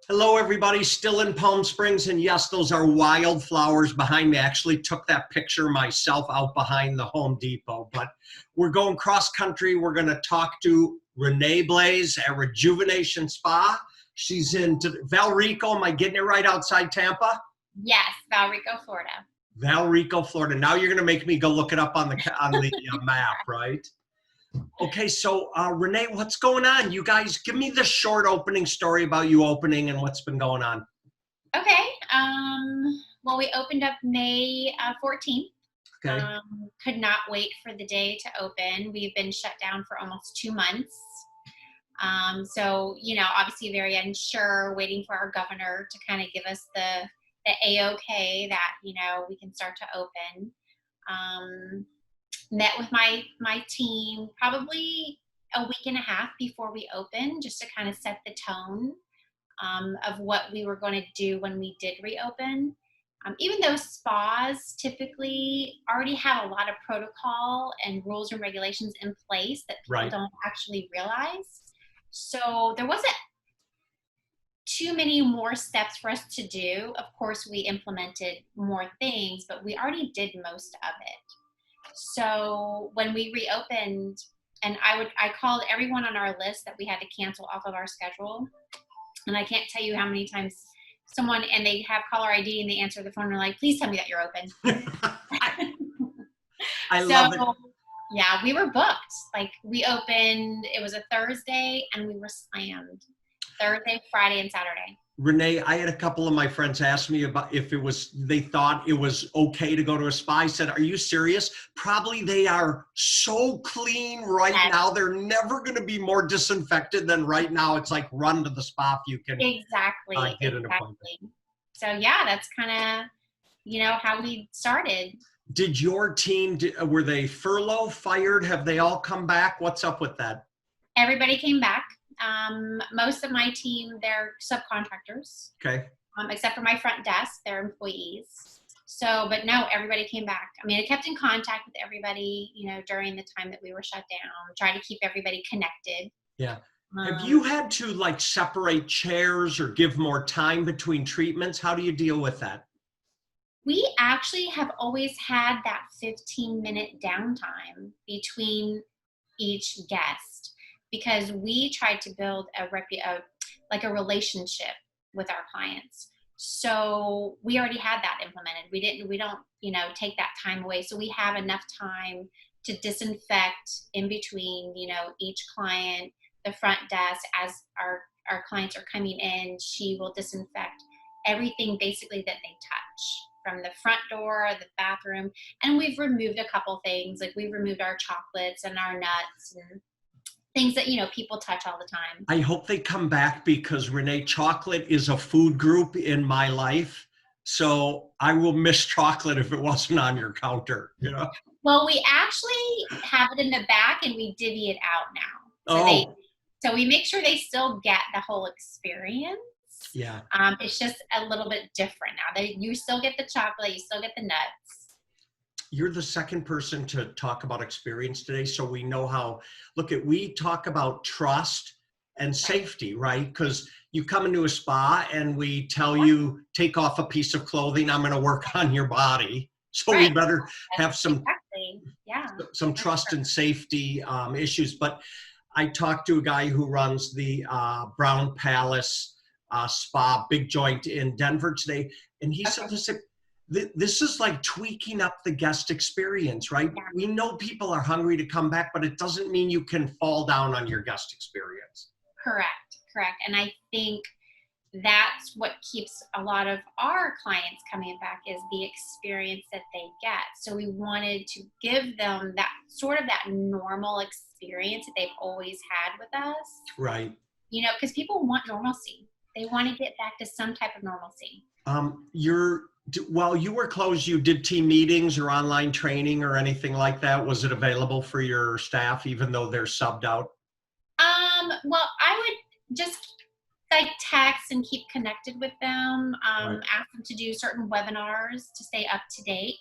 Hello, everybody. Still in Palm Springs, and yes, those are wildflowers behind me. I actually took that picture myself out behind the Home Depot. But we're going cross country. We're going to talk to Rena Blais at Rejuvenation Spa. She's in Valrico. Am I getting it right outside Tampa? Yes, Valrico, Florida. Valrico, Florida. Now you're going to make me go look it up on the map, right? Okay, so Rena, what's going on? You guys, give me the short opening story about you opening and what's been going on. Okay. Well, we opened up May 14th. Okay. Could not wait for the day to open. We've been shut down for almost 2 months. So, obviously very unsure, waiting for our governor to kind of give us the A-OK that, we can start to open. Met with my team probably a week and a half before we opened, just to kind of set the tone of what we were going to do when we did reopen. Even though spas typically already have a lot of protocol and rules and regulations in place that people don't actually realize. So there wasn't too many more steps for us to do. Of course, we implemented more things, but we already did most of it. So when we reopened, and I called everyone on our list that we had to cancel off of our schedule. And I can't tell you how many times and they have caller ID and they answer the phone and they're like, please tell me that you're open. I love it. Yeah, we were booked. Like, we opened, it was a Thursday and we were slammed. Thursday, Friday, and Saturday. Rena, I had a couple of my friends ask me about if they thought it was okay to go to a spa. I said, are you serious? Probably they are so clean right now. They're never going to be more disinfected than right now. It's like run to the spa if you can get an appointment. So yeah, that's kind of, how we started. Did your team, were they furloughed, fired? Have they all come back? What's up with that? Everybody came back. Most of my team, they're subcontractors. Okay. Except for my front desk, they're employees. So, but no, everybody came back. I mean, I kept in contact with everybody, during the time that we were shut down, try to keep everybody connected. Yeah. Have you had to separate chairs or give more time between treatments? How do you deal with that? We actually have always had that 15-minute downtime between each guest, because we tried to build a relationship with our clients. So we already had that implemented. We don't, take that time away. So we have enough time to disinfect in between, each client, the front desk. As our clients are coming in, she will disinfect everything basically that they touch, from the front door, the bathroom. And we've removed a couple things, like we've removed our chocolates and our nuts and things that, people touch all the time. I hope they come back, because Rena, chocolate is a food group in my life. So I will miss chocolate if it wasn't on your counter, Well, we actually have it in the back and we divvy it out now. So we make sure they still get the whole experience. Yeah. It's just a little bit different now. You still get the chocolate, you still get the nuts. You're the second person to talk about experience today, so we know how. We talk about trust and safety, right? Because you come into a spa and we tell you, take off a piece of clothing, I'm going to work on your body. So we better have some trust and safety issues. But I talked to a guy who runs the Brown Palace Spa, big joint in Denver today, and he said, this is like tweaking up the guest experience, right? Yeah. We know people are hungry to come back, but it doesn't mean you can fall down on your guest experience. Correct. And I think that's what keeps a lot of our clients coming back, is the experience that they get. So we wanted to give them that normal experience that they've always had with us. Right. Because people want normalcy. They want to get back to some type of normalcy. While you were closed, you did team meetings or online training or anything like that? Was it available for your staff, even though they're subbed out? Well, I would just text and keep connected with them, ask them to do certain webinars to stay up to date.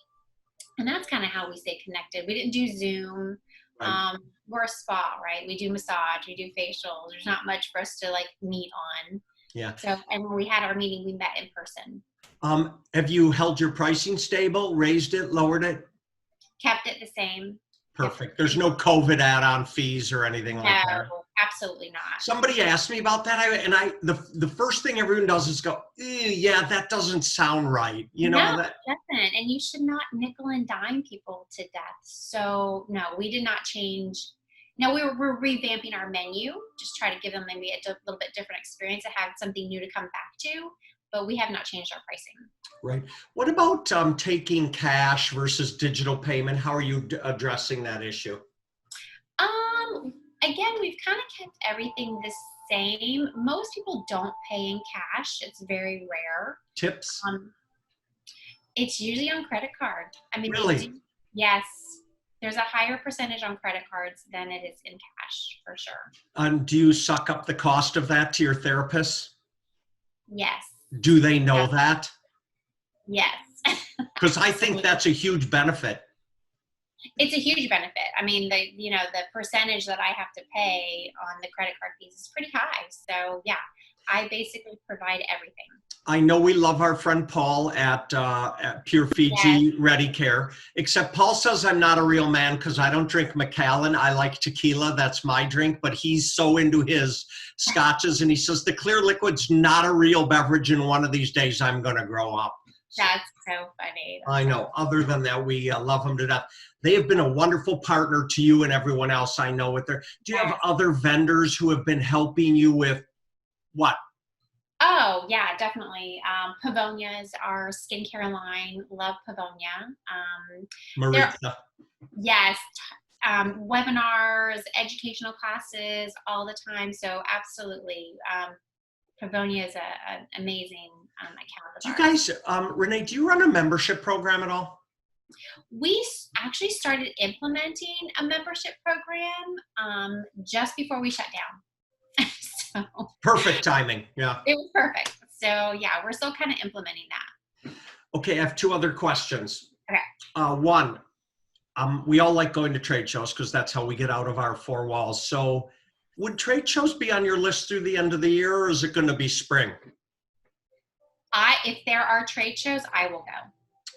And that's kind of how we stay connected. We didn't do Zoom. Right. We're a spa, right? We do massage, we do facials. There's not much for us to meet on. Yeah. So, and when we had our meeting, we met in person. Have you held your pricing stable, raised it, lowered it? Kept it the same. Perfect. There's no COVID add-on fees or anything like that. No, absolutely not. Somebody asked me about that, the first thing everyone does is go, yeah, that doesn't sound right. You know No, that. it doesn't. And you should not nickel and dime people to death. So no, we did not change. No, we're revamping our menu, just try to give them maybe a little bit different experience to have something new to come back to, but we have not changed our pricing. Right. What about taking cash versus digital payment? How are you addressing that issue? Again, we've kind of kept everything the same. Most people don't pay in cash. It's very rare. Tips? It's usually on credit card. I mean, Really? Yes. There's a higher percentage on credit cards than it is in cash, for sure. Do you suck up the cost of that to your therapist? Yes. Do they know that? Yes. Because I think that's a huge benefit. It's a huge benefit. I mean, the percentage that I have to pay on the credit card fees is pretty high. So yeah, I basically provide everything. I know we love our friend Paul at Pure Fiji Yes. Ready Care, except Paul says I'm not a real man because I don't drink Macallan. I like tequila. That's my drink. But he's so into his scotches, and he says the clear liquid's not a real beverage, and one of these days I'm going to grow up. That's so funny. I know. Other than that, we love them to death. They have been a wonderful partner to you and everyone else I know with their. Do you have other vendors who have been helping you with what? Oh, yeah, definitely. Pavonia is our skincare line. Love Pavonia. Maritza. Yes. Webinars, educational classes all the time. So absolutely. Pavonia is an amazing account. Do you guys, Renee, do you run a membership program at all? We actually started implementing a membership program just before we shut down. So Perfect timing. Yeah. it was perfect. So yeah, we're still kind of implementing that. Okay, I have two other questions. Okay. One, we all like going to trade shows because that's how we get out of our four walls. So would trade shows be on your list through the end of the year, or is it going to be spring? If there are trade shows, I will go.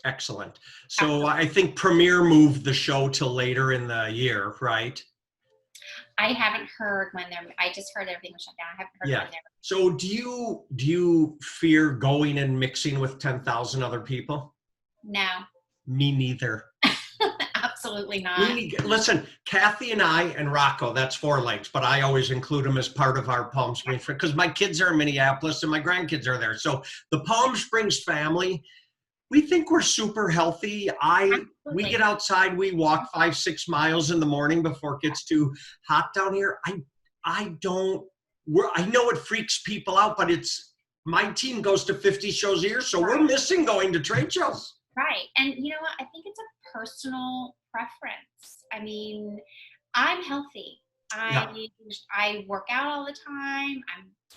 Excellent. So I think Premiere moved the show till later in the year, right? I haven't heard when they're. I just heard everything was shut down. I haven't heard when they're. So do you fear going and mixing with 10,000 other people? No. Me neither. Absolutely not. Listen, Kathy and I and Rocco, that's four legs, but I always include them as part of our Palm Springs because my kids are in Minneapolis and my grandkids are there. So the Palm Springs family, we think we're super healthy. We get outside, we walk 5-6 miles in the morning before it gets too hot down here. I know it freaks people out, but my team goes to 50 shows a year, so we're missing going to trade shows. Right. And you know what? I think it's a personal preference. I mean, I'm healthy. I work out all the time.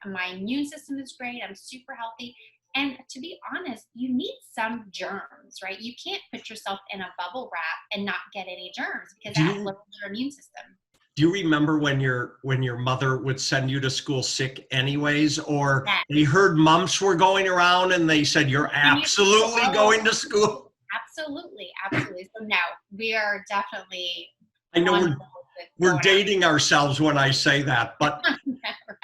My immune system is great. I'm super healthy. And to be honest, you need some germs, right? You can't put yourself in a bubble wrap and not get any germs because that lowers your immune system. Do you remember when your mother would send you to school sick anyways, or they heard mumps were going around and they said, you're absolutely going to school? Absolutely. So no, we are definitely. I know we're dating ourselves when I say that, but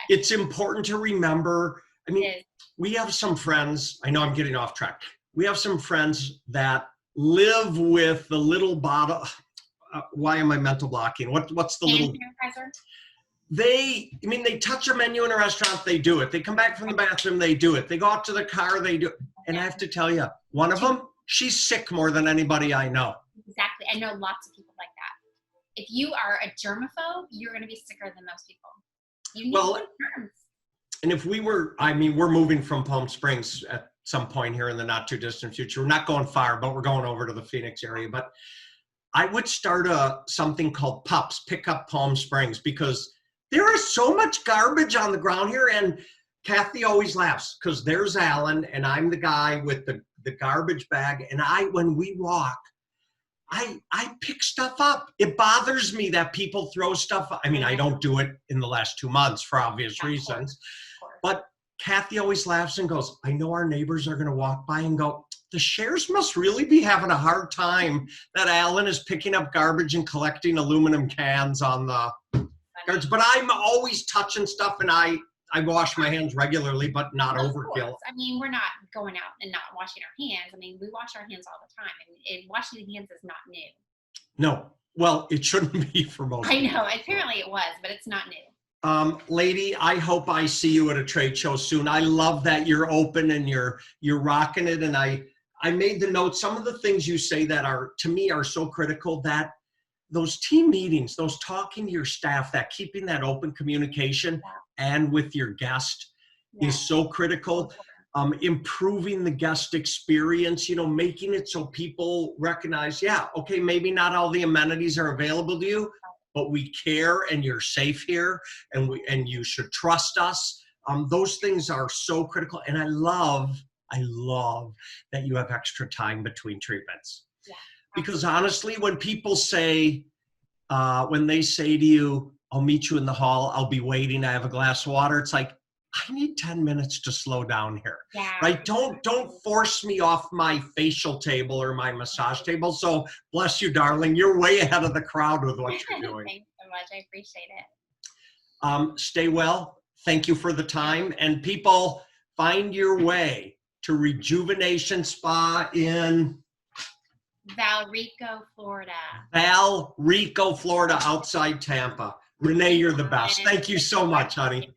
it's important to remember. I mean, we have some friends, I know I'm getting off track. We have some friends that live with the little bottle. Why am I mental blocking? What's the little? Sanitizer? They touch a menu in a restaurant, they do it. They come back from the bathroom, they do it. They go out to the car, they do it. And I have to tell you, one of them, she's sick more than anybody I know. Exactly. I know lots of people like that. If you are a germaphobe, you're going to be sicker than most people. You need germs. And if we're moving from Palm Springs at some point here in the not too distant future. We're not going far, but we're going over to the Phoenix area. But I would start something called PUPS, Pick Up Palm Springs, because there is so much garbage on the ground here. And Kathy always laughs because there's Allan and I'm the guy with the garbage bag. And when we walk, I pick stuff up. It bothers me that people throw stuff. I mean, I don't do it in the last 2 months for obvious reasons, but Kathy always laughs and goes, I know our neighbors are going to walk by and go, the Shares must really be having a hard time that Allan is picking up garbage and collecting aluminum cans on the garbage. But I'm always touching stuff, and I wash my hands regularly, but not overkill. I mean, we're not going out and not washing our hands. I mean, we wash our hands all the time, and washing the hands is not new. No. Well, it shouldn't be for most I know. people. Apparently it was, but it's not new. Lady, I hope I see you at a trade show soon. I love that you're open and you're rocking it. And I made the note, some of the things you say that are, to me, are so critical, that those team meetings, those talking to your staff, that keeping that open communication and with your guest is so critical. Improving the guest experience, making it so people recognize, okay, maybe not all the amenities are available to you, but we care and you're safe here, and you should trust us. Those things are so critical. And I love that you have extra time between treatments. Yeah, because honestly, when people say, when they say to you, I'll meet you in the hall, I'll be waiting, I have a glass of water, it's like, I need 10 minutes to slow down here, right? Don't force me off my facial table or my massage table. So bless you, darling. You're way ahead of the crowd with what you're doing. Thanks so much. I appreciate it. Stay well. Thank you for the time. And people, find your way to Rejuvenation Spa in Valrico, Florida. Valrico, Florida, outside Tampa. Renee, you're the best. Thank you so much, honey.